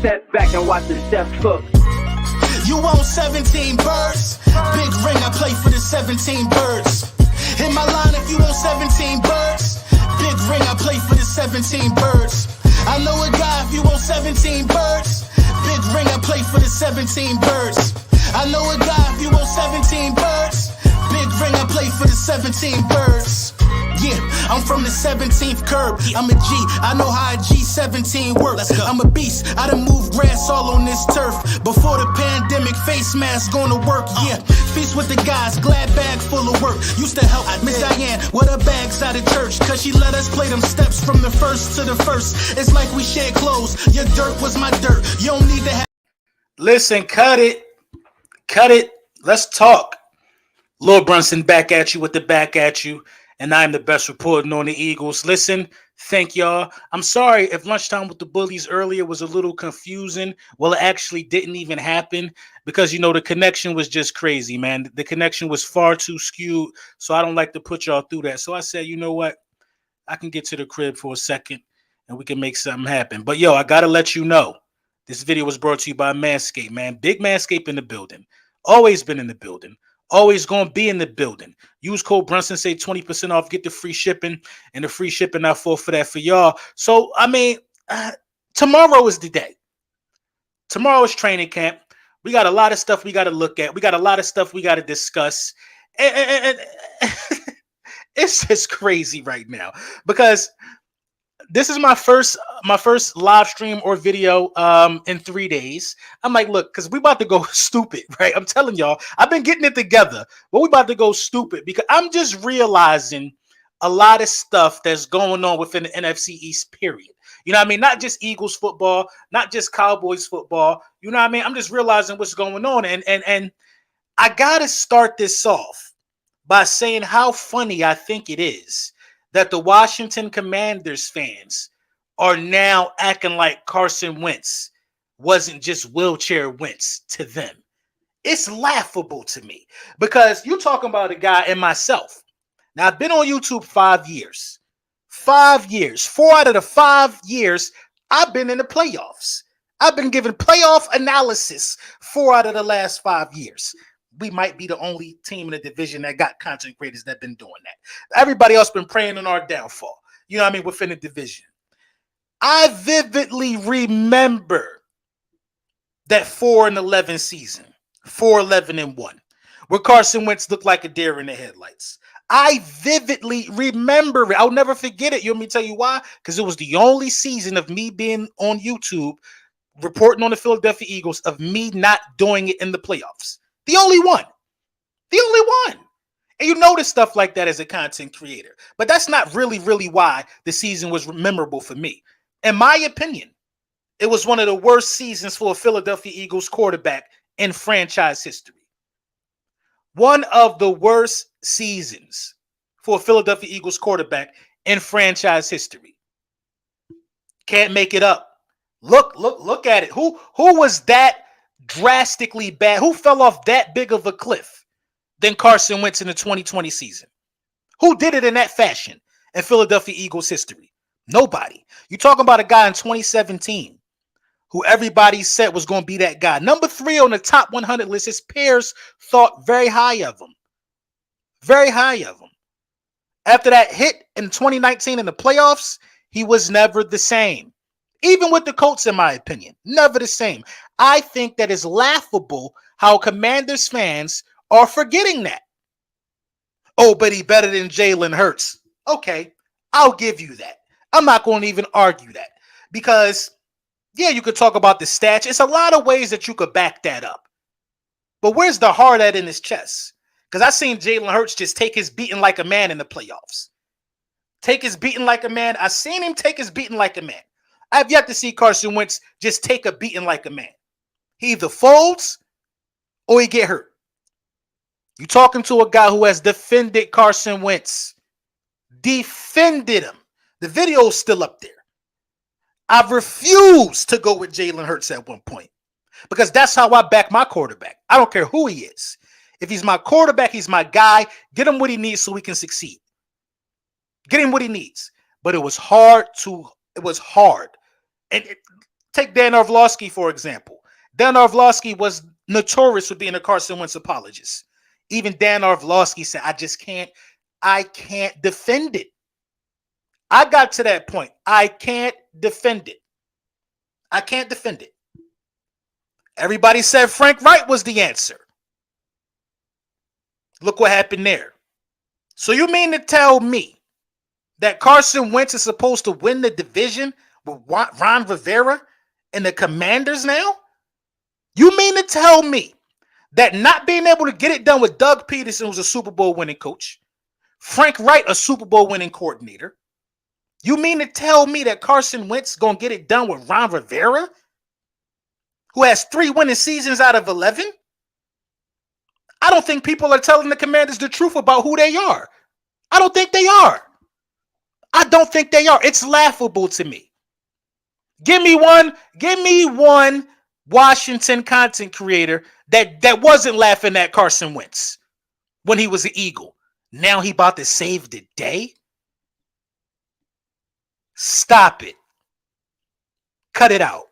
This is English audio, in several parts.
Step back and watch the step cook. You own 17 birds. Big ring, I play for the 17 birds. In my line, if you own 17 birds. Big ring, I play for the 17 birds. I know a guy if you own 17 birds. Big ring, I play for the 17 birds. I know a guy if you own 17 birds. Big ring, I play for the 17 birds. Yeah, I'm from the 17th curb. I'm a G, I know how a G17 works. I'm a beast, I done moved grass all on this turf. Before the pandemic, face mask gonna work, yeah. Feast with the guys, glad bag full of work. Used to help Miss Diane with her bags out of church, cause she let us play them steps from the first to the first. It's like we shared clothes, your dirt was my dirt. You don't need to have... Listen, cut it. Let's talk. Lil Brunson back at you with the back at you. And I'm the best reporting on the Eagles. Listen, thank y'all. I'm sorry if lunchtime with the bullies earlier was a little confusing. Well, it actually didn't even happen because, the connection was just crazy, man. The connection was far too skewed. So I don't like to put y'all through that. So I said, you know what? I can get to the crib for a second and we can make something happen. But, I got to let you know, this video was brought to you by Manscaped, man. Big Manscaped in the building. Always been in the building. Always going to be in the building. Use code Brunson, say 20% off, get the free shipping, and the free shipping I fought for that for y'all. So, tomorrow is the day. Tomorrow is training camp. We got a lot of stuff we got to look at. We got a lot of stuff we got to discuss. And it's just crazy right now because this is my first live stream or video in 3 days. I'm like, look, because we about to go stupid, right? I'm telling y'all, I've been getting it together, but we about to go stupid because I'm just realizing a lot of stuff that's going on within the NFC East, period. You know what I mean? Not just Eagles football, not just Cowboys football. You know what I mean? I'm just realizing what's going on. And I got to start this off by saying how funny I think it is that the Washington Commanders fans are now acting like Carson Wentz wasn't just wheelchair Wentz to them. It's laughable to me because you're talking about a guy and myself. Now, I've been on YouTube 5 years. 5 years. 4 out of the 5 years, I've been in the playoffs. I've been giving playoff analysis 4 out of the last 5 years. We might be the only team in the division that got content creators that been doing that. Everybody else been praying on our downfall. You know what I mean? Within the division. I vividly remember that 4-11 season. 4-11-1. Where Carson Wentz looked like a deer in the headlights. I vividly remember it. I'll never forget it. You want me to tell you why? Because it was the only season of me being on YouTube reporting on the Philadelphia Eagles of me not doing it in the playoffs. The only one. And you notice stuff like that as a content creator. But that's not really why the season was memorable for me. In my opinion, it was one of the worst seasons for a Philadelphia Eagles quarterback in franchise history. One of the worst seasons for a Philadelphia Eagles quarterback in franchise history. Can't make it up. Look at it. Who was that drastically bad? Who fell off that big of a cliff than Carson Wentz in the 2020 season? Who did it in that fashion in Philadelphia Eagles history? Nobody. You're talking about a guy in 2017 who everybody said was going to be that guy. Number 3 on the top 100 list. His peers thought very high of him. Very high of him. After that hit in 2019 in the playoffs, he was never the same. Even with the Colts, in my opinion, never the same. I think that is laughable how Commanders fans are forgetting that. Oh, but he better than Jalen Hurts. Okay, I'll give you that. I'm not going to even argue that because, yeah, you could talk about the stats. It's a lot of ways that you could back that up. But where's the heart at in his chest? Because I seen Jalen Hurts just take his beating like a man in the playoffs. Take his beating like a man. I seen him take his beating like a man. I've yet to see Carson Wentz just take a beating like a man. He either folds or he get hurt. You're talking to a guy who has defended Carson Wentz. Defended him. The video's still up there. I've refused to go with Jalen Hurts at one point because that's how I back my quarterback. I don't care who he is. If he's my quarterback, he's my guy. Get him what he needs so he can succeed. Get him what he needs. But it was hard. And Take Dan Orlovsky, for example. Dan Orlovsky was notorious for being a Carson Wentz apologist. Even Dan Orlovsky said, I can't defend it. I got to that point. I can't defend it. I can't defend it. Everybody said Frank Wright was the answer. Look what happened there. So you mean to tell me that Carson Wentz is supposed to win the division with Ron Rivera and the Commanders now? You mean to tell me that not being able to get it done with Doug Peterson, who's a Super Bowl winning coach, Frank Wright, a Super Bowl winning coordinator, you mean to tell me that Carson Wentz going to get it done with Ron Rivera, who has 3 winning seasons out of 11? I don't think people are telling the Commanders the truth about who they are. I don't think they are. I don't think they are. It's laughable to me. Give me one Washington content creator that wasn't laughing at Carson Wentz when he was an Eagle. Now he about to save the day? Stop it. Cut it out.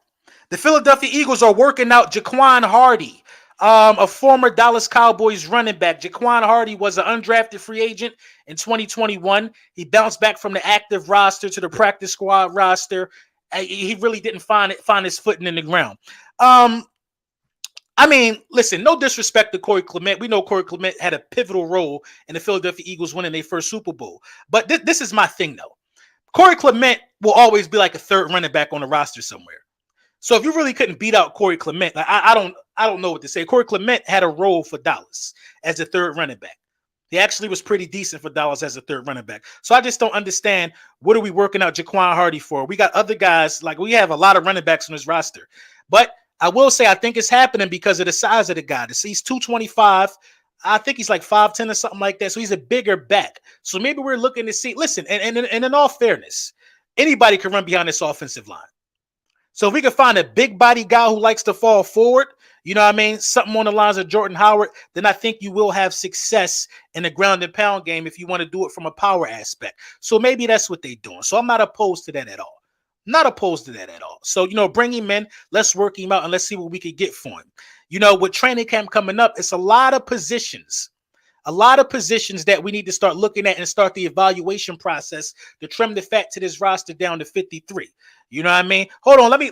The Philadelphia Eagles are working out Jaquan Hardy, a former Dallas Cowboys running back. Jaquan Hardy was an undrafted free agent in 2021. He bounced back from the active roster to the practice squad roster. He really didn't find his footing in the ground. I mean, listen, no disrespect to Corey Clement. We know Corey Clement had a pivotal role in the Philadelphia Eagles winning their first Super Bowl. But this is my thing, though. Corey Clement will always be like a third running back on the roster somewhere. So if you really couldn't beat out Corey Clement, like I don't know what to say. Corey Clement had a role for Dallas as a third running back. He actually was pretty decent for Dallas as a third running back. So I just don't understand, what are we working out Jaquan Hardy for? We got other guys, like we have a lot of running backs on this roster. But I will say I think it's happening because of the size of the guy. He's 225. I think he's like 5'10" or something like that. So he's a bigger back. So maybe we're looking to see, listen, and in all fairness, anybody can run behind this offensive line. So if we can find a big body guy who likes to fall forward, you know what I mean, something on the lines of Jordan Howard, then I think you will have success in the ground and pound game if you want to do it from a power aspect. So maybe that's what they're doing. So I'm not opposed to that at all. Not opposed to that at all. So, bring him in, let's work him out, and let's see what we can get for him. With training camp coming up, it's a lot of positions that we need to start looking at and start the evaluation process to trim the fat to this roster down to 53. You know what I mean? Hold on, let me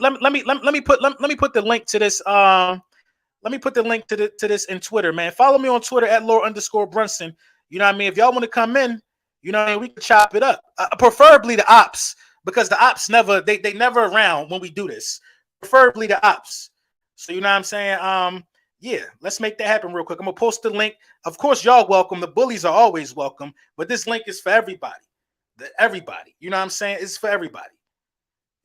put the link to this. Let me put the link to this in Twitter, man. Follow me on Twitter at @Lord_Brunson. You know what I mean? If y'all want to come in, you know what I mean, we can chop it up. Preferably the ops, because the ops they never around when we do this. Preferably the ops. So you know what I'm saying? Yeah, let's make that happen real quick. I'm gonna post the link. Of course, y'all welcome. The bullies are always welcome, but this link is for everybody. Everybody. You know what I'm saying? It's for everybody.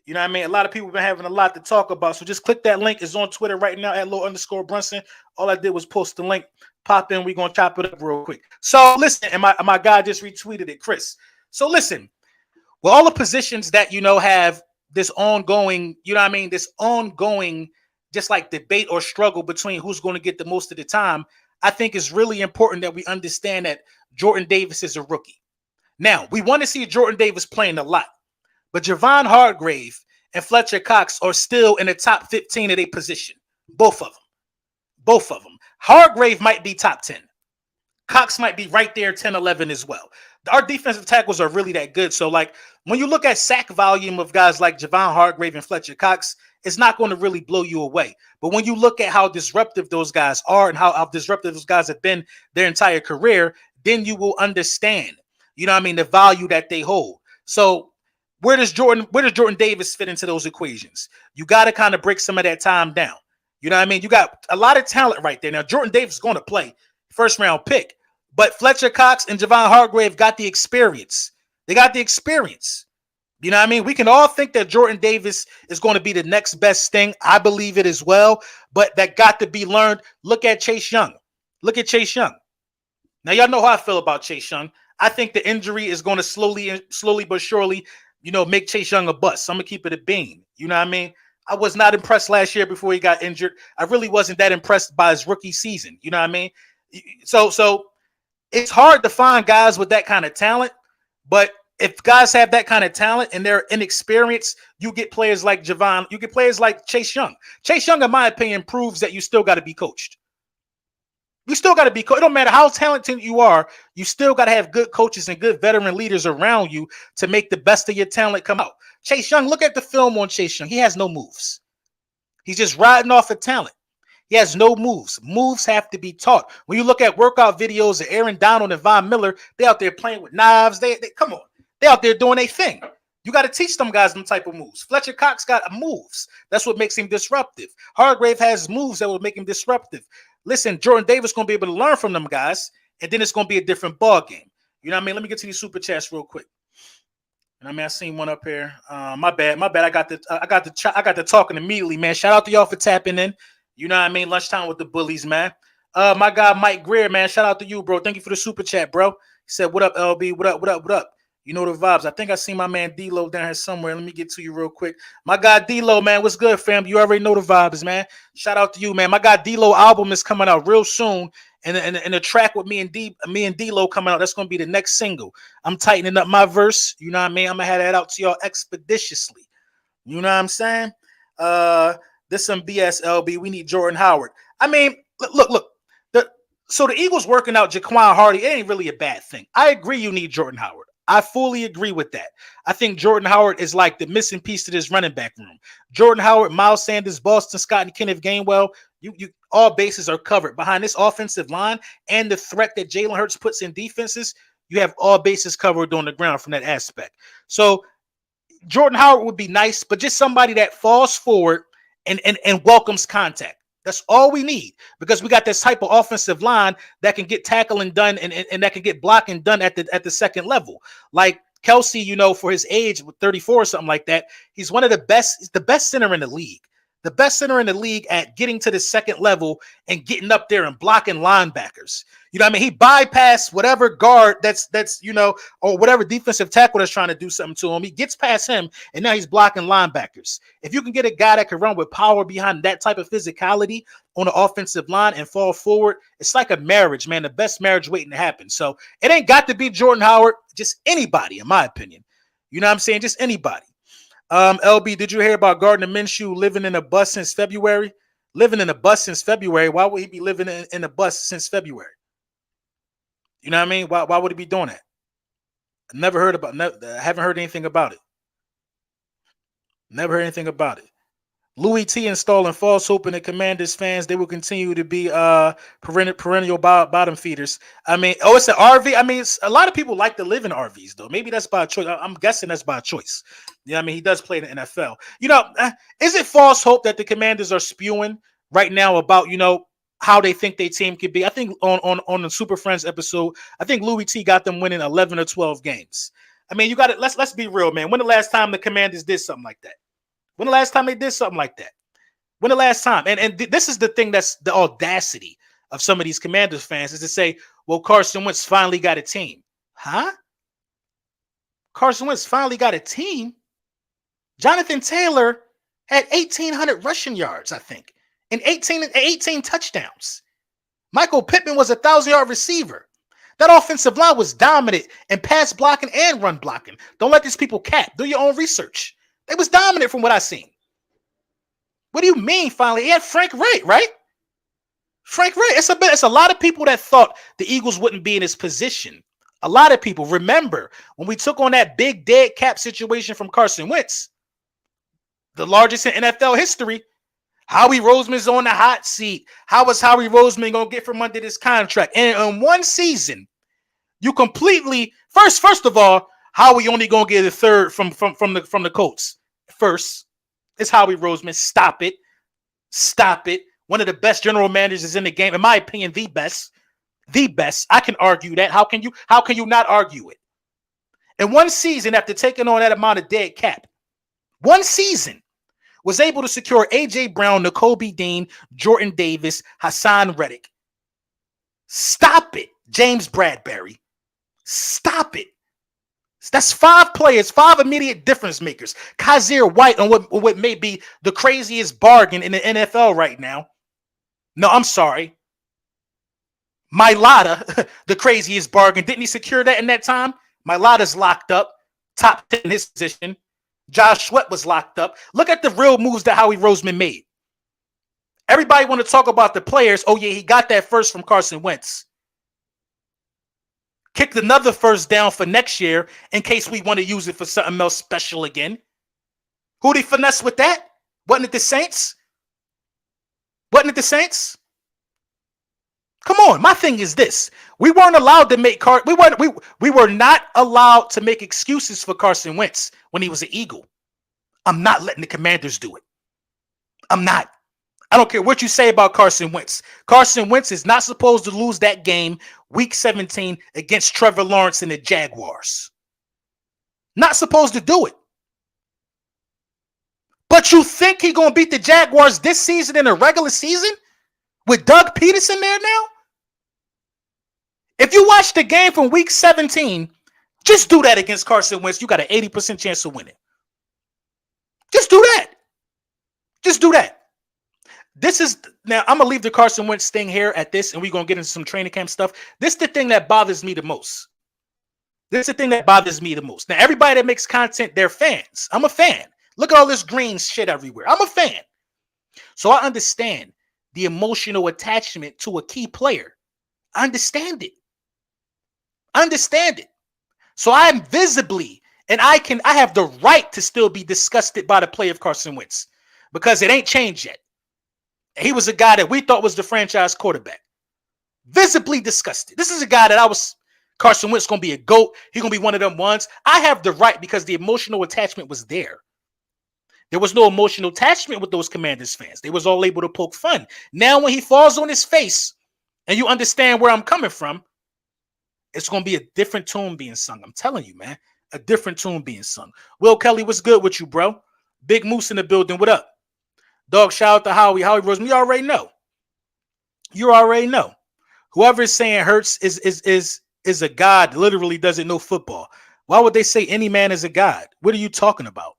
You know what I mean? A lot of people have been having a lot to talk about. So just click that link. It's on Twitter right now at @Lord_Brunson. All I did was post the link. Pop in. We're gonna chop it up real quick. So listen, and my guy just retweeted it, Chris. So listen, with all the positions that have this ongoing, this ongoing just like debate or struggle between who's going to get the most of the time, I think it's really important that we understand that Jordan Davis is a rookie. Now, we want to see Jordan Davis playing a lot, but Javon Hargrave and Fletcher Cox are still in the top 15 of their position. Both of them. Hargrave might be top 10. Cox might be right there, 10, 11 as well. Our defensive tackles are really that good. So, like, when you look at sack volume of guys like Javon Hargrave and Fletcher Cox, it's not going to really blow you away. But when you look at how disruptive those guys are and how disruptive those guys have been their entire career, then you will understand, the value that they hold. So where does Jordan Davis fit into those equations? You got to kind of break some of that time down. You know what I mean? You got a lot of talent right there. Now, Jordan Davis is going to play first round pick, but Fletcher Cox and Javon Hargrave got the experience. They got the experience. You know what I mean? We can all think that Jordan Davis is going to be the next best thing. I believe it as well, but that got to be learned. Look at Chase Young. Now, y'all know how I feel about Chase Young. I think the injury is going to slowly but surely, make Chase Young a bust. So I'm going to keep it a bean. You know what I mean? I was not impressed last year before he got injured. I really wasn't that impressed by his rookie season. You know what I mean? So it's hard to find guys with that kind of talent, but if guys have that kind of talent and they're inexperienced, you get players like Javon, you get players like Chase Young. Chase Young, in my opinion, proves that you still got to be coached. You still got to be coached. It don't matter how talented you are, you still got to have good coaches and good veteran leaders around you to make the best of your talent come out. Chase Young, look at the film on Chase Young. He has no moves. He's just riding off of talent. He has no moves. Moves have to be taught. When you look at workout videos of Aaron Donald and Von Miller, they out there playing with knives. They come on. They out there doing their thing. You got to teach them guys them type of moves. Fletcher Cox got moves. That's what makes him disruptive. Hargrave has moves that will make him disruptive. Listen, Jordan Davis going to be able to learn from them guys, and then it's going to be a different ball game. You know what I mean? Let me get to these super chats real quick. And I mean, I seen one up here. My bad. I got the talking immediately, man. Shout out to y'all for tapping in. You know what I mean? Lunchtime with the bullies, man. My guy Mike Greer, man. Shout out to you, bro. Thank you for the super chat, bro. He said, "What up, LB? What up? What up? What up?" You know the vibes. I think I see my man D-Lo down here somewhere. Let me get to you real quick. My guy D-Lo, man. What's good, fam? You already know the vibes, man. Shout out to you, man. My guy D-Lo album is coming out real soon. And the track with me and D-Lo coming out, that's going to be the next single. I'm tightening up my verse. You know what I mean? I'm going to have that out to y'all expeditiously. You know what I'm saying? This some BS, LB. We need Jordan Howard. I mean, look. So the Eagles working out Jaquan Hardy, it ain't really a bad thing. I agree you need Jordan Howard. I fully agree with that. I think Jordan Howard is like the missing piece to this running back room. Jordan Howard, Miles Sanders, Boston Scott, and Kenneth Gainwell, you all bases are covered. Behind this offensive line and the threat that Jalen Hurts puts in defenses, you have all bases covered on the ground from that aspect. So Jordan Howard would be nice, but just somebody that falls forward and welcomes contact. That's all we need, because we got this type of offensive line that can get tackling done and that can get blocking done at the second level. Like Kelsey, you know, for his age, with 34 or something like that, he's one of the best center in the league. The best center in the league at getting to the second level and getting up there and blocking linebackers. You know what I mean? He bypassed whatever guard that's you know, or whatever defensive tackle that's trying to do something to him. He gets past him, and now he's blocking linebackers. If you can get a guy that can run with power behind that type of physicality on the offensive line and fall forward, it's like a marriage, man. The best marriage waiting to happen. So it ain't got to be Jordan Howard, just anybody, in my opinion. You know what I'm saying? Just anybody. LB, did you hear about Gardner Minshew living in a bus since February? Living in a bus since February? Why would he be living in a bus since February? You know what I mean? Why would he be doing that? I haven't heard anything about it. Never heard anything about it. Louis T installing false hope in the Commanders fans. They will continue to be perennial bottom feeders. I mean, it's an RV. I mean, a lot of people like to live in RVs, though. Maybe that's by choice. I'm guessing that's by choice. Yeah, I mean, he does play in the NFL. You know, is it false hope that the Commanders are spewing right now about, you know, how they think their team could be? I think on the Super Friends episode, I think Louis T got them winning 11 or 12 games. I mean, you got it. Let's be real, man. When the last time the Commanders did something like that? When the last time they did something like that? When the last time? And this is the thing that's the audacity of some of these Commanders fans, is to say, well, Carson Wentz finally got a team. Huh? Carson Wentz finally got a team? Jonathan Taylor had 1,800 rushing yards, I think, and 18 touchdowns. Michael Pittman was a 1,000-yard receiver. That offensive line was dominant in pass blocking and run blocking. Don't let these people cap. Do your own research. They was dominant from what I seen. What do you mean finally? He had Frank Wright, right? Frank Wright. It's a lot of people that thought the Eagles wouldn't be in this position. A lot of people. Remember, when we took on that big dead cap situation from Carson Wentz, the largest in NFL history, Howie Roseman's on the hot seat. How was Howie Roseman going to get from under this contract? And in one season, you completely, first of all, Howie only going to get a third from the Colts. First, it's Howie Roseman. Stop it. Stop it. One of the best general managers in the game. In my opinion, the best. The best. I can argue that. How can you not argue it? In one season, after taking on that amount of dead cap, one season, was able to secure A.J. Brown, Nakobe Dean, Jordan Davis, Hassan Reddick. Stop it, James Bradbury. Stop it. That's 5 players, 5 immediate difference makers. Kaiser White on what may be the craziest bargain in the NFL right now. No, I'm sorry. Mailata, the craziest bargain. Didn't he secure that in that time? Mailata's locked up. top 10 in his position. Josh Sweat was locked up. Look at the real moves that Howie Roseman made. Everybody want to talk about the players. Oh, yeah, he got that first from Carson Wentz. Kicked another first down for next year in case we want to use it for something else special again. Who'd he finesse with that? Wasn't it the Saints? Wasn't it the Saints? Come on, my thing is this. We weren't allowed to make we were not allowed to make excuses for Carson Wentz when he was an Eagle. I'm not letting the Commanders do it. I'm not. I don't care what you say about Carson Wentz. Carson Wentz is not supposed to lose that game week 17 against Trevor Lawrence and the Jaguars. Not supposed to do it. But you think he's going to beat the Jaguars this season in a regular season with Doug Peterson there now? If you watch the game from week 17, just do that against Carson Wentz. You got an 80% chance of winning. Just do that. Just do that. Now I'm going to leave the Carson Wentz thing here at this, and we're going to get into some training camp stuff. This is the thing that bothers me the most. Now, everybody that makes content, they're fans. I'm a fan. Look at all this green shit everywhere. I'm a fan. So I understand the emotional attachment to a key player. I understand it. So I'm visibly, and I have the right to still be disgusted by the play of Carson Wentz because it ain't changed yet. He was a guy that we thought was the franchise quarterback. Visibly disgusted. This is a guy that Carson Wentz going to be a GOAT. He's going to be one of them ones. I have the right because the emotional attachment was there. There was no emotional attachment with those Commanders fans. They was all able to poke fun. Now when he falls on his face and you understand where I'm coming from, it's going to be a different tune being sung. I'm telling you, man. A different tune being sung. Will Kelly, what's good with you, bro? Big Moose in the building. What up? Dog, shout out to Howie Roseman. You already know. Whoever is saying Hurts is a god literally doesn't know football. Why would they say any man is a god? What are you talking about?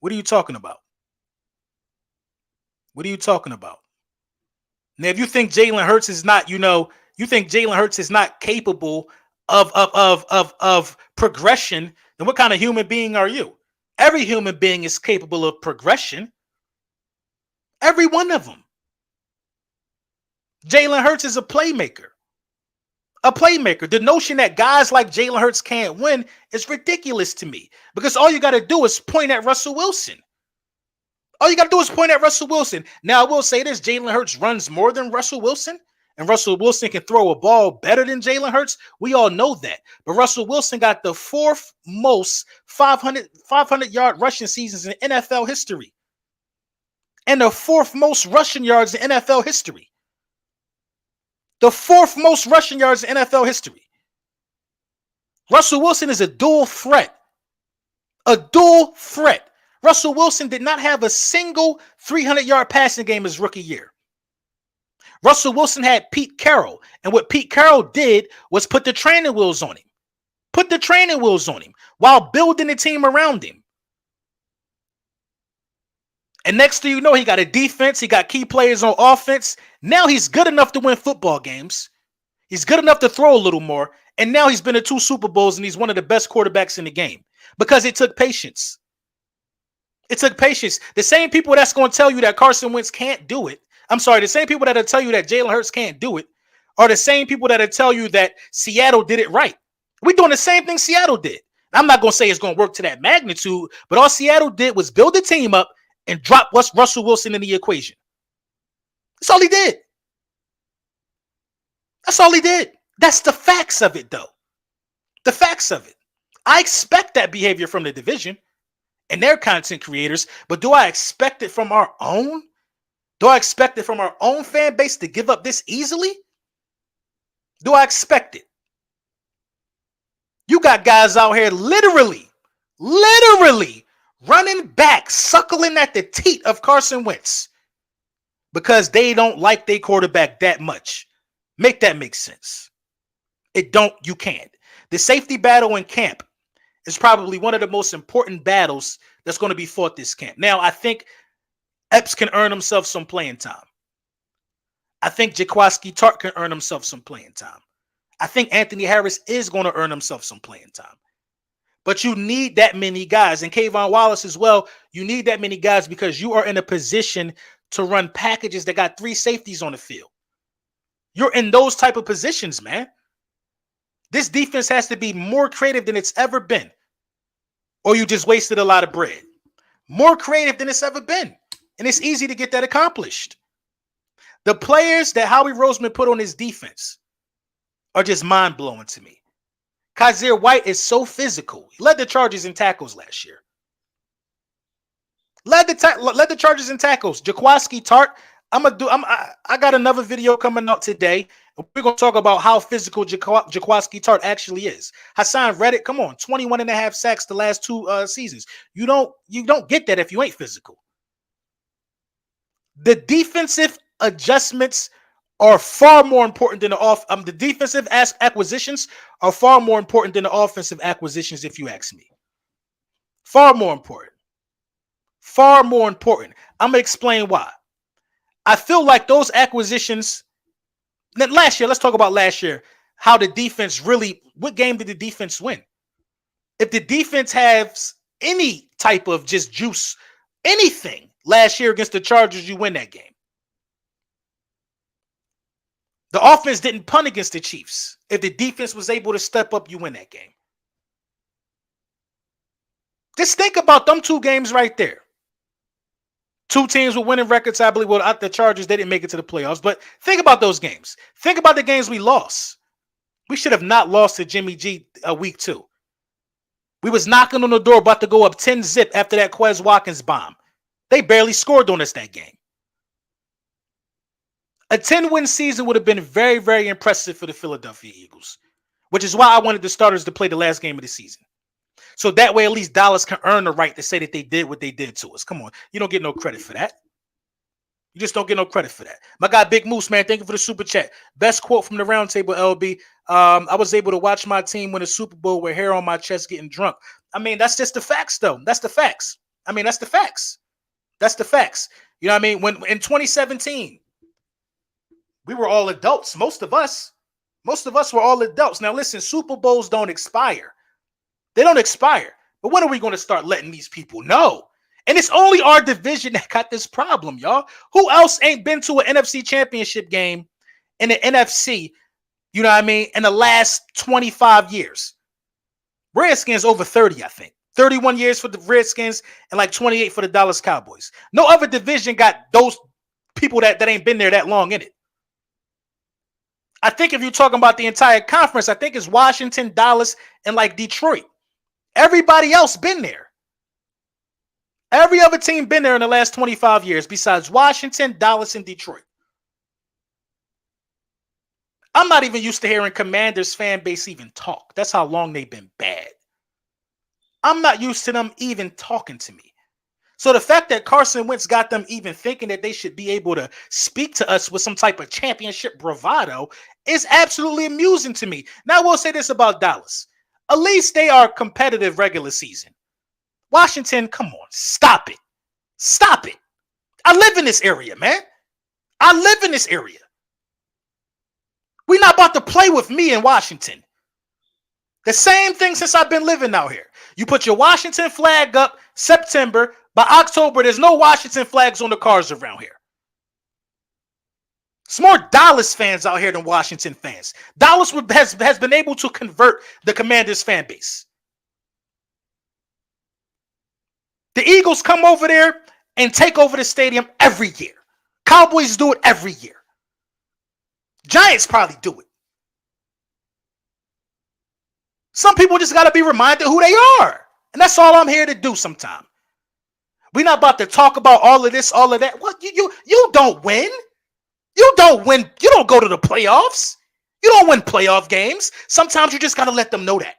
Now, if you think Jalen Hurts is not, capable of progression, then what kind of human being are you? Every human being is capable of progression. Every one of them. Jalen Hurts is a playmaker. The notion that guys like Jalen Hurts can't win is ridiculous to me because all you got to do is point at Russell Wilson. Now, I will say this. Jalen Hurts runs more than Russell Wilson, and Russell Wilson can throw a ball better than Jalen Hurts. We all know that. But Russell Wilson got the fourth most 500-yard rushing seasons in NFL history and the fourth most rushing yards in NFL history. Russell Wilson is a dual threat. Russell Wilson did not have a single 300-yard passing game his rookie year. Russell Wilson had Pete Carroll, and what Pete Carroll did was put the training wheels on him while building a team around him. And next thing you know, he got a defense. He got key players on offense. Now he's good enough to win football games. He's good enough to throw a little more. And now he's been to 2 Super Bowls, and he's one of the best quarterbacks in the game because it took patience. The same people that's going to tell you that Carson Wentz can't do it. The same people that will tell you that Jalen Hurts can't do it are the same people that will tell you that Seattle did it right. We're doing the same thing Seattle did. I'm not going to say it's going to work to that magnitude, but all Seattle did was build a team up and drop Russell Wilson in the equation. That's all he did. That's the facts of it, though. I expect that behavior from the division and their content creators, but do I expect it from our own? Fan base to give up this easily? Do I expect it? You got guys out here literally running back, suckling at the teat of Carson Wentz because they don't like their quarterback that much. Make that make sense. You can't. The safety battle in camp is probably one of the most important battles that's going to be fought this camp. Now, I think Epps can earn himself some playing time. I think Jaquiski Tartt can earn himself some playing time. I think Anthony Harris is going to earn himself some playing time. But you need that many guys. And Kayvon Wallace as well, you need that many guys because you are in a position to run packages that got 3 safeties on the field. You're in those type of positions, man. This defense has to be more creative than it's ever been. Or you just wasted a lot of bread. More creative than it's ever been. And it's easy to get that accomplished. The players that Howie Roseman put on his defense are just mind-blowing to me. Kaiser White is so physical. He led the Chargers in tackles last year. Led the Chargers in tackles. Jaquiski Tart. I got another video coming out today. We're going to talk about how physical Jaquiski Tart actually is. Hassan Reddick, come on, 21 and a half sacks the last 2 seasons. You don't get that if you ain't physical. The defensive adjustments are far more important than the defensive acquisitions are far more important than the offensive acquisitions, if you ask me. Far more important. Far more important. I'm going to explain why. I feel like those acquisitions, last year, let's talk about last year, how the defense really, what game did the defense win? If the defense has any type of just juice, anything last year against the Chargers, you win that game. The offense didn't punt against the Chiefs. If the defense was able to step up, you win that game. Just think about them 2 games right there. 2 teams with winning records, I believe. Well, the Chargers, they didn't make it to the playoffs. But think about those games. Think about the games we lost. We should have not lost to Jimmy G week 2. We was knocking on the door, about to go up 10-0 after that Quez Watkins bomb. They barely scored on us that game. A 10-win season would have been very, very impressive for the Philadelphia Eagles, which is why I wanted the starters to play the last game of the season. So that way, at least Dallas can earn the right to say that they did what they did to us. Come on. You don't get no credit for that. You just don't get no credit for that. My guy, Big Moose, man, thank you for the super chat. Best quote from the roundtable, LB. I was able to watch my team win a Super Bowl with hair on my chest getting drunk. I mean, that's just the facts, though. That's the facts. I mean, that's the facts. That's the facts. You know what I mean? When in 2017, we were all adults. Most of us were all adults. Now, listen, Super Bowls don't expire. They don't expire. But when are we going to start letting these people know? And it's only our division that got this problem, y'all. Who else ain't been to an NFC championship game in the NFC, you know what I mean, in the last 25 years? Redskins over 30, I think. 31 years for the Redskins and like 28 for the Dallas Cowboys. No other division got those people that ain't been there that long in it. I think if you're talking about the entire conference, I think it's Washington, Dallas, and like Detroit. Everybody else been there. Every other team been there in the last 25 years besides Washington, Dallas, and Detroit. I'm not even used to hearing Commanders fan base even talk. That's how long they've been bad. I'm not used to them even talking to me. So the fact that Carson Wentz got them even thinking that they should be able to speak to us with some type of championship bravado is absolutely amusing to me. Now, I will say this about Dallas. At least they are competitive regular season. Washington, come on, stop it. Stop it. I live in this area, man. I live in this area. We're not about to play with me in Washington. The same thing since I've been living out here. You put your Washington flag up September. By October, there's no Washington flags on the cars around here. It's more Dallas fans out here than Washington fans. Dallas has been able to convert the Commanders fan base. The Eagles come over there and take over the stadium every year. Cowboys do it every year. Giants probably do it. Some people just got to be reminded who they are. And that's all I'm here to do sometime. We're not about to talk about all of this, all of that. What you don't win. You don't win. You don't go to the playoffs. You don't win playoff games. Sometimes you just got to let them know that.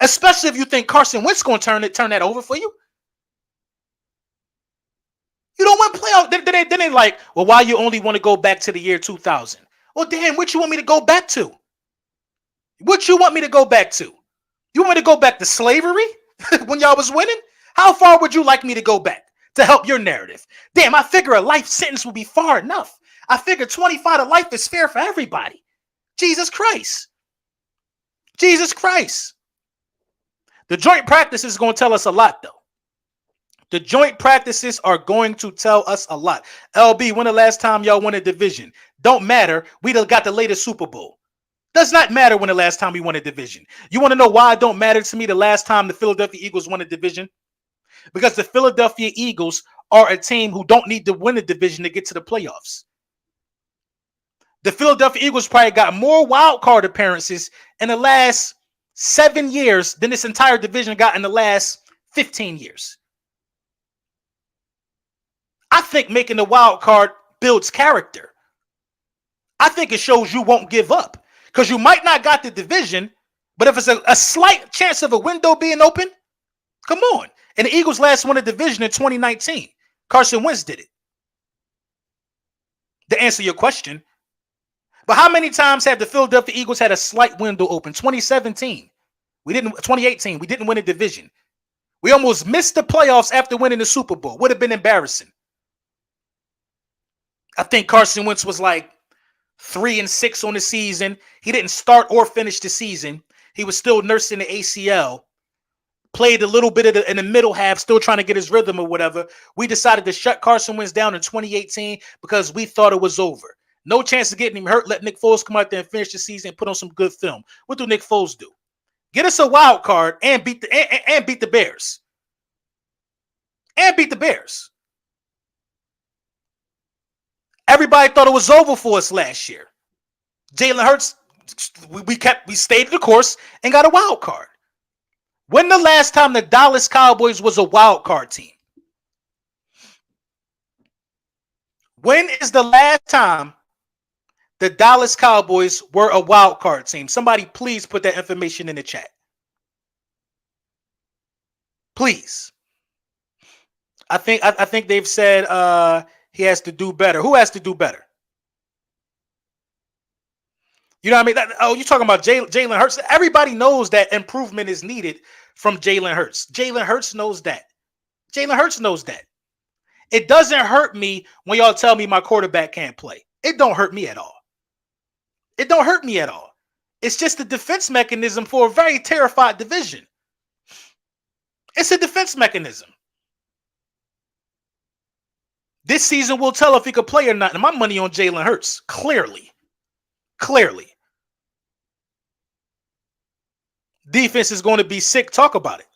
Especially if you think Carson Wentz going to turn that over for you. You don't win playoff. Then they like, well, why you only want to go back to the year 2000? Well, damn, what you want me to go back to? What you want me to go back to? You want me to go back to slavery when y'all was winning? How far would you like me to go back to help your narrative? Damn, I figure a life sentence would be far enough. I figure 25 to life is fair for everybody. Jesus Christ. Jesus Christ. The joint practices is going to tell us a lot, though. The joint practices are going to tell us a lot. LB, when the last time y'all won a division? Don't matter. We done got the latest Super Bowl. Does not matter when the last time we won a division. You want to know why it don't matter to me the last time the Philadelphia Eagles won a division? Because the Philadelphia Eagles are a team who don't need to win a division to get to the playoffs. The Philadelphia Eagles probably got more wild card appearances in the last 7 years than this entire division got in the last 15 years. I think making the wild card builds character. I think it shows you won't give up. Because you might not got the division, but if it's a slight chance of a window being open, come on. And the Eagles last won a division in 2019. Carson Wentz did it. To answer your question. But how many times have the Philadelphia Eagles had a slight window open? 2017. 2018, we didn't win a division. We almost missed the playoffs after winning the Super Bowl. Would have been embarrassing. I think Carson Wentz was like 3-6 on the season. He didn't start or finish the season. He was still nursing the ACL. Played a little bit in the middle half, still trying to get his rhythm or whatever. We decided to shut Carson Wentz down in 2018 because we thought it was over. No chance of getting him hurt. Let Nick Foles come out there and finish the season and put on some good film. What do Nick Foles do? Get us a wild card and beat the Bears. And beat the Bears. Everybody thought it was over for us last year. Jalen Hurts, we stayed the course and got a wild card. When the last time the Dallas Cowboys was a wild card team? When is the last time the Dallas Cowboys were a wild card team? Somebody please put that information in the chat. Please. I think they've said he has to do better. Who has to do better? You know what I mean? You're talking about Jalen Hurts. Everybody knows that improvement is needed from Jalen Hurts. Jalen Hurts knows that. Jalen Hurts knows that. It doesn't hurt me when y'all tell me my quarterback can't play. It don't hurt me at all. It don't hurt me at all. It's just a defense mechanism for a very terrified division. It's a defense mechanism. This season will tell if he could play or not. And my money on Jalen Hurts. Clearly. Defense is going to be sick. Talk about it.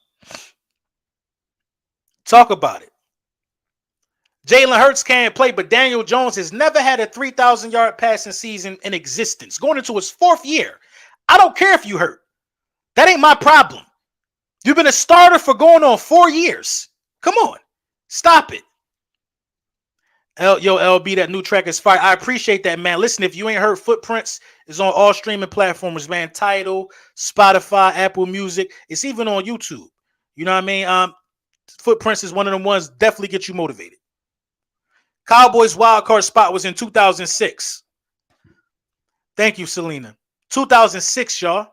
Jalen Hurts can't play, but Daniel Jones has never had a 3,000-yard passing season in existence. Going into his 4th year. I don't care if you hurt. That ain't my problem. You've been a starter for going on 4 years. Come on. Stop it. Yo, LB, that new track is fire. I appreciate that, man. Listen, if you ain't heard, Footprints is on all streaming platforms, man. Tidal, Spotify, Apple Music. It's even on YouTube. You know what I mean? Footprints is one of the ones definitely get you motivated. Cowboys wild card spot was in 2006. Thank you, Selena. 2006, y'all.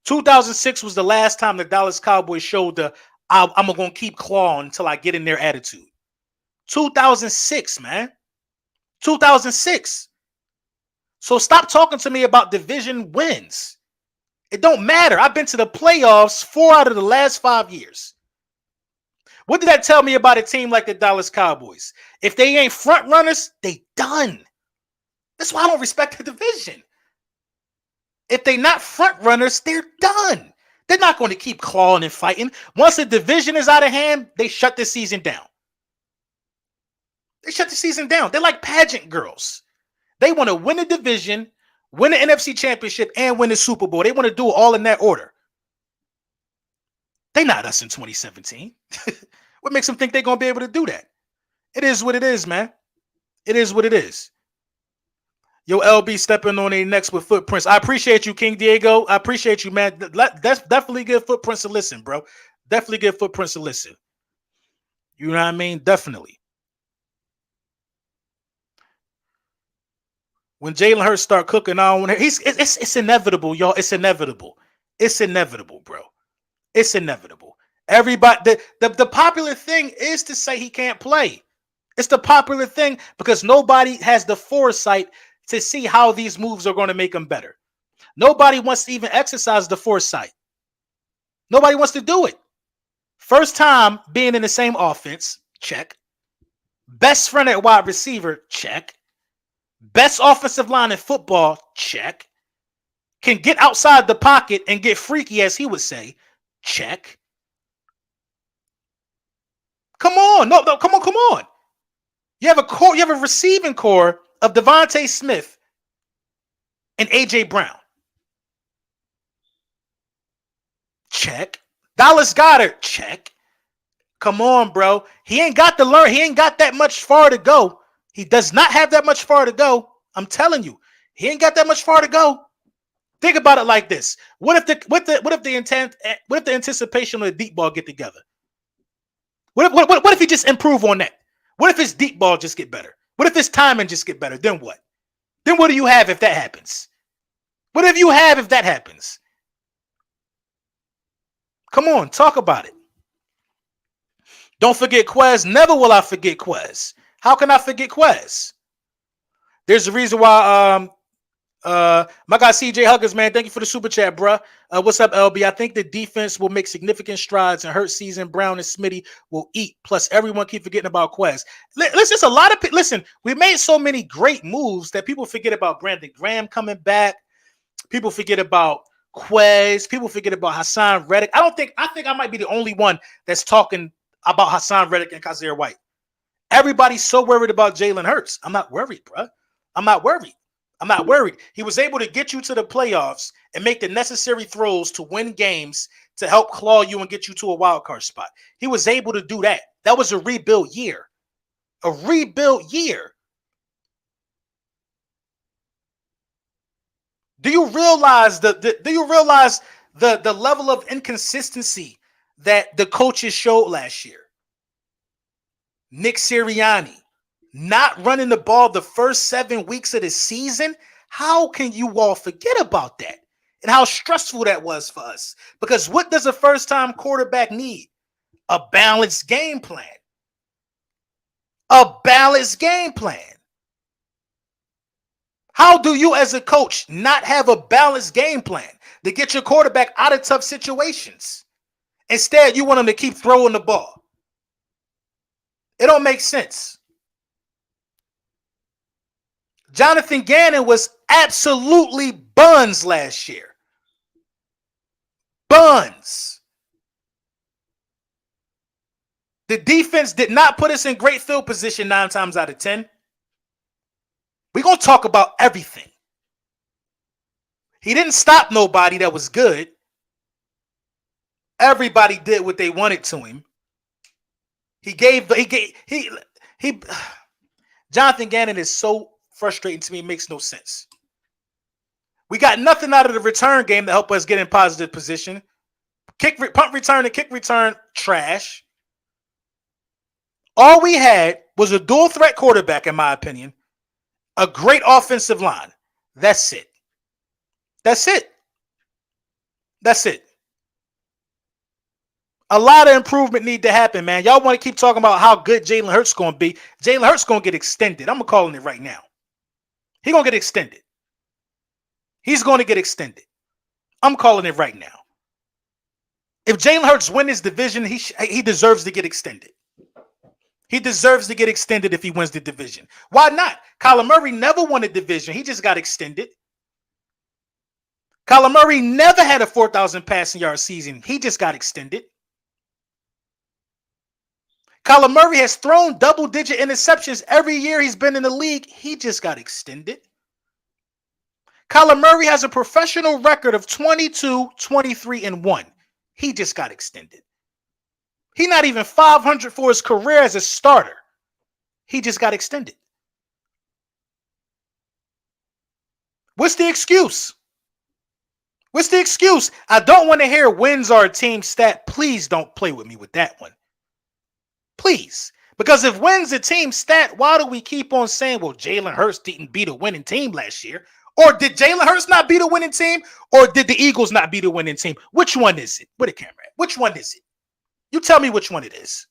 2006 was the last time the Dallas Cowboys showed the I'm going to keep clawing until I get in their attitude. 2006, man. 2006. So stop talking to me about division wins. It don't matter. I've been to the playoffs 4 out of the last 5 years. What did that tell me about a team like the Dallas Cowboys? If they ain't front runners, they done. That's why I don't respect the division. If they not front runners, they're done. They're not going to keep clawing and fighting. Once the division is out of hand, they shut the season down. They're like pageant girls. They want to win the division, win the NFC Championship, and win the Super Bowl. They want to do it all in that order. They not us in 2017. What makes them think they're going to be able to do that? It is what it is, man. It is what it is. Yo, LB stepping on their necks with Footprints. I appreciate you, King Diego. I appreciate you, man. That's definitely good Footprints to listen, bro. Definitely good Footprints to listen. You know what I mean? Definitely. When Jalen Hurts start cooking on, it's inevitable, y'all. It's inevitable. It's inevitable, bro. It's inevitable. Everybody, the popular thing is to say he can't play. It's the popular thing because nobody has the foresight to see how these moves are going to make him better. Nobody wants to even exercise the foresight. Nobody wants to do it. First time being in the same offense, check. Best friend at wide receiver, check. Best offensive line in football, check. Can get outside the pocket and get freaky, as he would say, check. Come on. No, come on. You have a receiving core of Devontae Smith and AJ Brown. Check. Dallas Goedert, check. Come on, bro. He ain't got to learn. He ain't got that much far to go. He does not have that much far to go. I'm telling you, he ain't got that much far to go. Think about it like this: what if the anticipation of the deep ball get together? What if he just improve on that? What if his deep ball just get better? What if his timing just get better? Then what? Then what do you have if that happens? What if you have if that happens? Come on, talk about it. Don't forget Quez. Never will I forget Quez. How can I forget Quez? There's a reason why my guy CJ Huggins, man, thank you for the super chat, bro. What's up, LB? I think the defense will make significant strides and Hurts season. Brown and Smitty will eat. Plus, everyone keep forgetting about Quez. Listen, a lot of people. Listen, we made so many great moves that people forget about Brandon Graham coming back. People forget about Quez. People forget about Hassan Reddick. I think I might be the only one that's talking about Hassan Reddick and Kazir White. Everybody's so worried about Jalen Hurts. I'm not worried, bro. I'm not worried. He was able to get you to the playoffs and make the necessary throws to win games to help claw you and get you to a wild card spot. He was able to do that. That was a rebuild year. A rebuild year. Do you realize the level of inconsistency that the coaches showed last year? Nick Sirianni not running the ball the first 7 weeks of the season. How can you all forget about that? And how stressful that was for us? Because what does a first-time quarterback need? A balanced game plan. A balanced game plan. How do you as a coach not have a balanced game plan to get your quarterback out of tough situations? Instead, you want him to keep throwing the ball. It don't make sense. Jonathan Gannon was absolutely buns last year. Buns. The defense did not put us in great field position 9 times out of 10. We're going to talk about everything. He didn't stop nobody that was good. Everybody did what they wanted to him. Jonathan Gannon is so frustrating to me. It makes no sense. We got nothing out of the return game to help us get in positive position. Punt return and kick return, trash. All we had was a dual threat quarterback, in my opinion. A great offensive line. That's it. That's it. That's it. A lot of improvement need to happen, man. Y'all want to keep talking about how good Jalen Hurts going to be. Jalen Hurts going to get extended. I'm calling it right now. He's going to get extended. He's going to get extended. I'm calling it right now. If Jalen Hurts wins his division, he deserves to get extended. He deserves to get extended if he wins the division. Why not? Kyler Murray never won a division. He just got extended. Kyler Murray never had a 4,000 passing yard season. He just got extended. Kyler Murray has thrown double-digit interceptions every year he's been in the league. He just got extended. Kyler Murray has a professional record of 22, 23, and 1. He just got extended. He's not even 500 for his career as a starter. He just got extended. What's the excuse? What's the excuse? I don't want to hear wins are a team stat. Please don't play with me with that one. Please. Because if wins a team stat, why do we keep on saying, well, Jalen Hurts didn't beat a winning team last year? Or did Jalen Hurts not beat a winning team? Or did the Eagles not beat a winning team? Which one is it? Where the camera at? Which one is it? You tell me which one it is.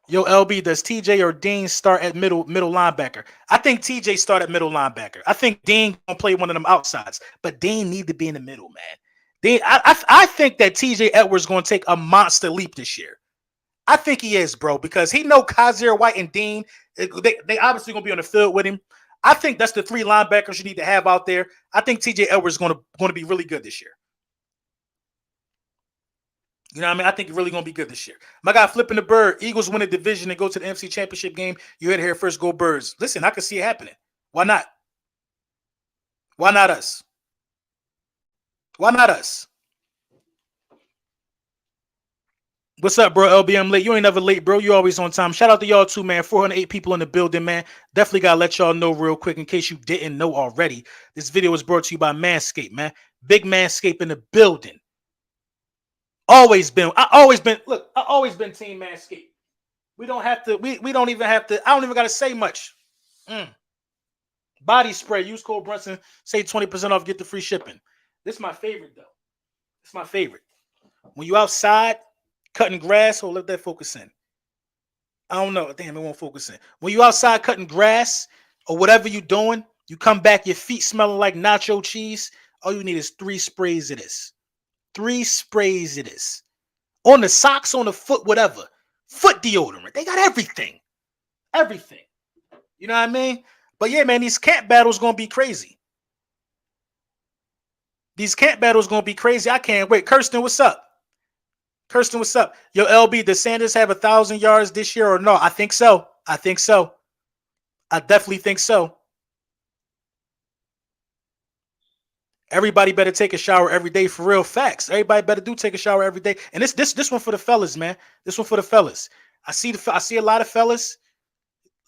Yo, LB, does TJ or Dean start at middle linebacker? I think TJ start at middle linebacker. I think Dean gonna play one of them outsides, but Dean need to be in the middle, man. Dean, I think that TJ Edwards gonna take a monster leap this year. I think he is, bro, because he know Kaiser White and Dean. They obviously gonna be on the field with him. I think that's the three linebackers you need to have out there. I think TJ Edwards is gonna be really good this year. You know what I mean? I think it's really going to be good this year. My guy flipping the bird. Eagles win a division and go to the NFC Championship game. You heard it here first. Go Birds. Listen, I can see it happening. Why not? Why not us? Why not us? What's up, bro? LBM late. You ain't never late, bro. You always on time. Shout out to y'all too, man. 408 people in the building, man. Definitely got to let y'all know real quick in case you didn't know already. This video was brought to you by Manscaped, man. Big Manscaped in the building. I always been team Manscaped. We don't have to, we don't even have to, I don't even got to say much. Body spray, use code Brunson, say 20% off, get the free shipping. This is my favorite though. It's my favorite. When you outside cutting grass, let that focus in. I don't know. Damn, it won't focus in. When you outside cutting grass or whatever you doing, you come back, your feet smelling like nacho cheese. All you need is 3 sprays of this. 3 sprays of this. On the socks, on the foot, whatever. Foot deodorant. They got everything. Everything. You know what I mean? But yeah, man, these camp battles going to be crazy. These camp battles going to be crazy. I can't wait. Kirsten, what's up? Kirsten, what's up? Yo, LB, does Sanders have 1,000 yards this year or no? I think so. I think so. I definitely think so. Everybody better take a shower every day for real. Facts. Everybody better do take a shower every day. And this one for the fellas, man. This one for the fellas. I see a lot of fellas.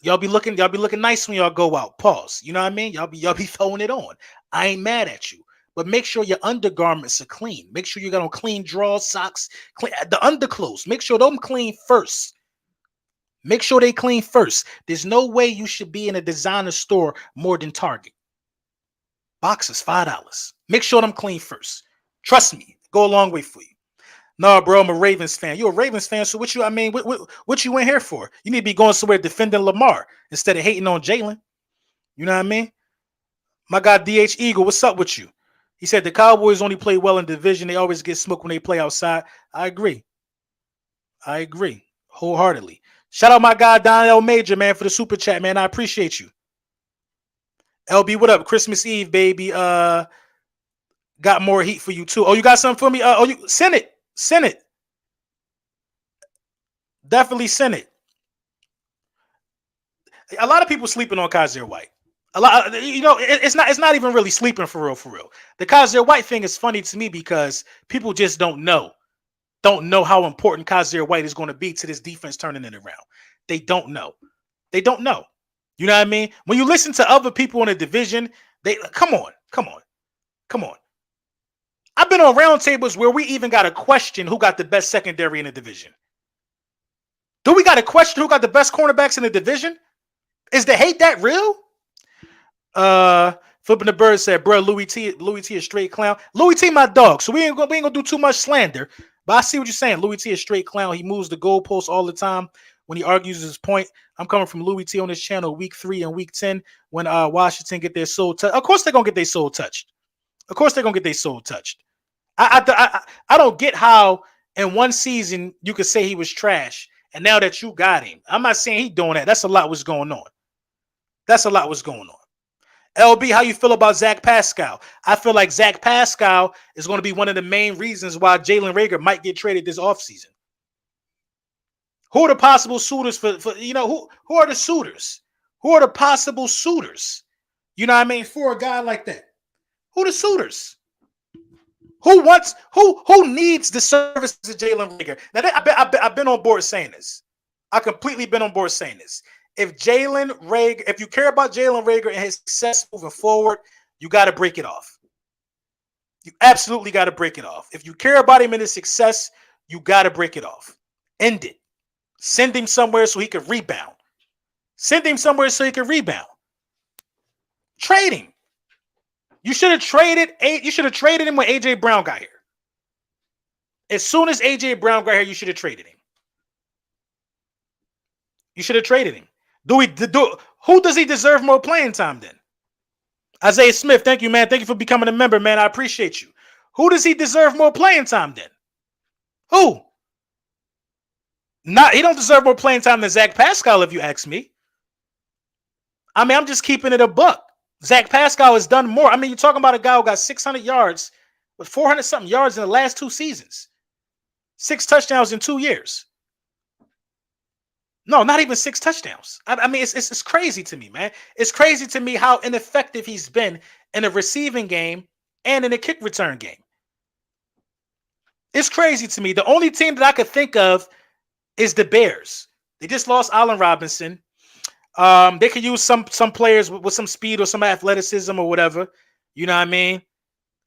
Y'all be looking nice when y'all go out. Pause. You know what I mean? Y'all be throwing it on. I ain't mad at you. But make sure your undergarments are clean. Make sure you got on clean drawers, socks, clean the underclothes. Make sure them clean first. Make sure they clean first. There's no way you should be in a designer store more than Target. Boxes, $5. Make sure them clean first. Trust me, go a long way for you. Nah, bro, I'm a Ravens fan. You a Ravens fan, so what you in here for? You need to be going somewhere defending Lamar instead of hating on Jalen. You know what I mean? My guy DH Eagle, what's up with you? He said the Cowboys only play well in division. They always get smoked when they play outside. I agree wholeheartedly. Shout out my guy Donnell Major, man, for the super chat, man. I appreciate you. LB, what up? Christmas Eve, baby. Got more heat for you too. Oh, you got something for me? You send it. Send it. Definitely send it. A lot of people sleeping on Kaiser White. A lot, it's not even really sleeping for real. The Kaiser White thing is funny to me because people just don't know how important Kaiser White is going to be to this defense turning it around. They don't know. You know what I mean? When you listen to other people in the division, they come on. I've been on round tables where we even got to question who got the best secondary in the division. Do we got to question who got the best cornerbacks in the division? Is the hate that real? Flipping the bird said, bro, Louis T is straight clown. Louis T my dog, so we ain't gonna do too much slander. But I see what you're saying. Louis T is straight clown. He moves the goalposts all the time when he argues his point. I'm coming from Louis T on this channel week 3 and week 10 when Washington get their soul touched. Of course they're gonna get their soul touched. I don't get how in one season you could say he was trash, and now that you got him, I'm not saying he doing that. That's a lot what's going on. LB, how you feel about Zach Pascal? I feel like Zach Pascal is going to be one of the main reasons why Jalen Reagor might get traded this offseason. Who are the possible suitors for who are the suitors? Who are the possible suitors? You know what I mean? For a guy like that. Who are the suitors? Who needs the services of Jalen Reagor? Now, I've been on board saying this. I completely been on board saying this. If you care about Jalen Reagor and his success moving forward, you got to break it off. You absolutely got to break it off. If you care about him and his success, you got to break it off. End it. Send him somewhere so he can rebound. Trade him. You should have traded him when AJ Brown got here. As soon as AJ Brown got here, you should have traded him. You should have traded him. Who does he deserve more playing time then? Isaiah Smith, thank you, man. Thank you for becoming a member, man. I appreciate you. Who does he deserve more playing time then? Who? He don't deserve more playing time than Zach Pascal, if you ask me. I mean, I'm just keeping it a buck. Zach Pascal has done more. I mean, you're talking about a guy who got 600 yards with 400-something yards in the last 2 seasons. 6 touchdowns in 2 years. No, not even 6 touchdowns. I mean, it's crazy to me, man. It's crazy to me how ineffective he's been in the receiving game and in the kick return game. It's crazy to me. The only team that I could think of is the Bears. They just lost Allen Robinson. They could use some players with some speed or some athleticism or whatever. You know what I mean?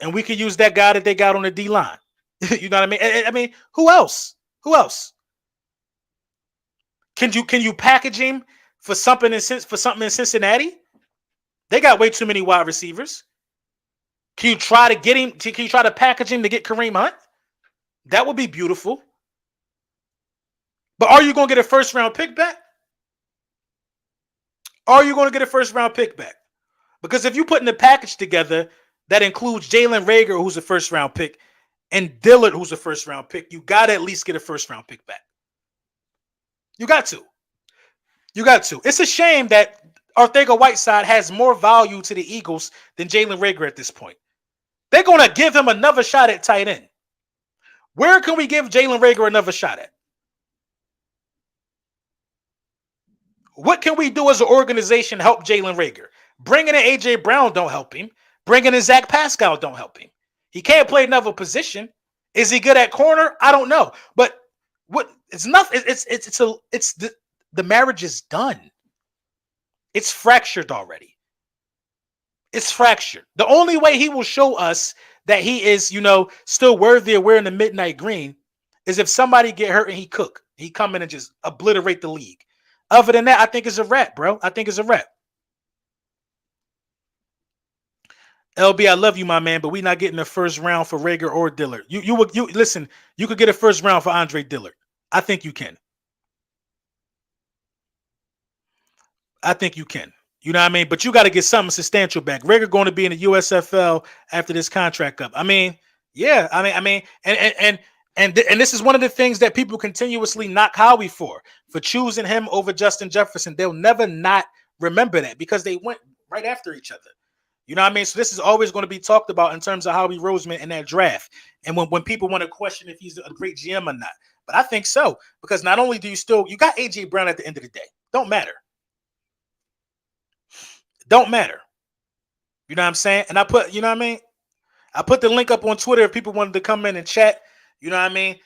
And we could use that guy that they got on the D-line. You know what I mean? I mean, who else? Who else? Can you package him for something in Cincinnati? They got way too many wide receivers. Can you try to get him? Can you try to package him to get Kareem Hunt? That would be beautiful. But are you going to get a first-round pick back? Are you going to get a first-round pick back? Because if you put in the package together that includes Jalen Reagor, who's a first-round pick, and Dillard, who's a first-round pick, you got to at least get a first-round pick back. You got to. You got to. It's a shame that Arcega-Whiteside has more value to the Eagles than Jalen Reagor at this point. They're going to give him another shot at tight end. Where can we give Jalen Reagor another shot at? What can we do as an organization to help Jalen Reagor? Bringing in A.J. Brown don't help him. Bringing in Zach Pascal don't help him. He can't play another position. Is he good at corner? I don't know. But what? It's nothing. The marriage is done. It's fractured already. It's fractured. The only way he will show us that he is, still worthy of wearing the midnight green is if somebody get hurt and he cook. He come in and just obliterate the league. Other than that, I think it's a wrap, bro. I think it's a wrap. LB, I love you, my man, but we're not getting a first round for Reagor or Dillard. You listen, you could get a first round for Andre Dillard. I think you can. I think you can. You know what I mean? But you got to get something substantial back. Reagor going to be in the USFL after this contract up. I mean, yeah. I mean, and this is one of the things that people continuously knock Howie for choosing him over Justin Jefferson. They'll never not remember that because they went right after each other. You know what I mean? So this is always going to be talked about in terms of Howie Roseman in that draft. And when people want to question if he's a great GM or not. But I think so, because not only do you got A.J. Brown at the end of the day. Don't matter. Don't matter. You know what I'm saying? And I put the link up on Twitter if people wanted to come in and chat. You know what I mean?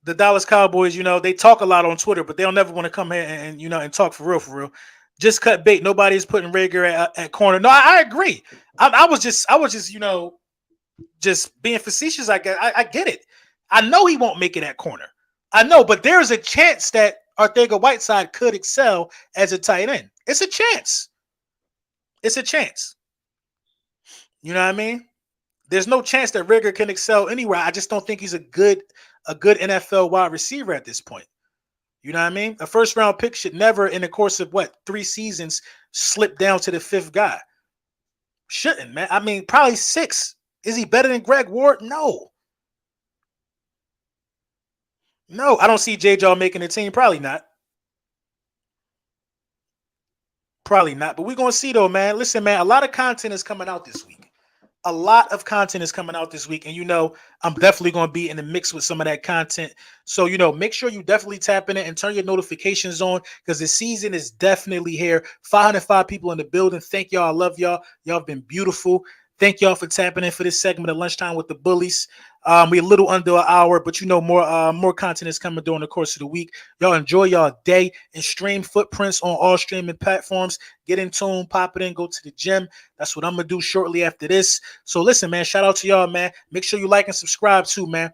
The Dallas Cowboys, they talk a lot on Twitter, but they'll never want to come here and talk for real. Just cut bait. Nobody's putting Reagor at corner. No, I agree. I was just just being facetious. I get it. I know he won't make it at corner. I know, but there's a chance that Arcega-Whiteside could excel as a tight end. It's a chance. It's a chance. You know what I mean? There's no chance that Reagor can excel anywhere. I just don't think he's a good NFL wide receiver at this point. You know what I mean? A first round pick should never, in the course of 3 seasons, slip down to the 5th guy. Shouldn't, man. I mean, probably 6. Is he better than Greg Ward? No. No, I don't see J-Jaw making the team. Probably not. Probably not. But we're going to see, though, man. Listen, man, a lot of content is coming out this week. A lot of content is coming out this week. And, I'm definitely going to be in the mix with some of that content. So, make sure you definitely tap in it and turn your notifications on because the season is definitely here. 505 people in the building. Thank y'all. I love y'all. Y'all have been beautiful. Thank y'all for tapping in for this segment of Lunchtime with the Bullies. We're a little under an hour, but more content is coming during the course of the week. Y'all enjoy y'all day and stream Footprints on all streaming platforms. Get in tune, pop it in, go to the gym. That's what I'm going to do shortly after this. So listen, man, shout out to y'all, man. Make sure you like and subscribe too, man.